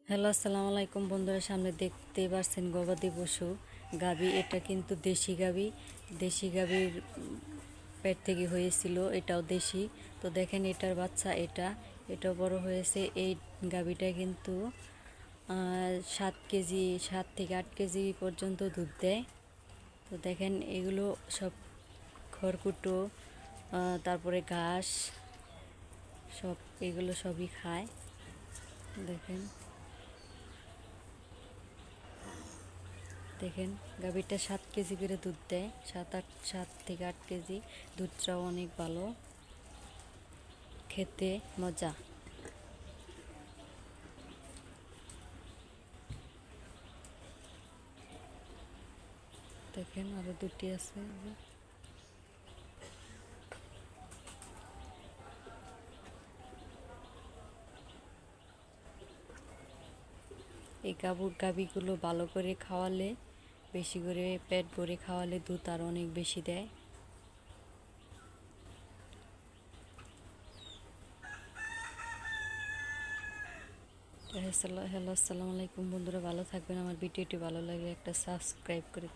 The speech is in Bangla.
হ্যালো, আসসালামু আলাইকুম বন্ধুরা। সামনে দেখতে পাচ্ছেন গবাদি পশু গাভী। এটা কিন্তু দেশি গাভী। দেশি গাভীর পেট থেকে হয়েছিল, এটাও দেশি। তো দেখেন এটার বাচ্চা, এটাও বড় হয়েছে। এই গাভীটা কিন্তু 7 কেজি, 7 থেকে 8 কেজি পর্যন্ত দুধ দেয়। তো দেখেন এগুলো সব খড়কুটো, তারপরে ঘাস, সব এগুলো সবই খায়। দেখেন দেখেন গাভীরটা 7 কেজি করে দুধ দেয়, 7 থেকে 8 কেজি। দুধটাও অনেক ভালো, খেতে মজা। দেখেন আরো দুটি আছে। এই গাভীগুলো ভালো করে খাওয়ালে, বেশি করে পেট ভরে খাওয়ালে দুধ আরো অনেক বেশি দেয়। হ্যালো, আসসালামু আলাইকুম বন্ধুরা, ভালো থাকবেন। আমার ভিডিওটি ভালো লাগলে একটা সাবস্ক্রাইব করে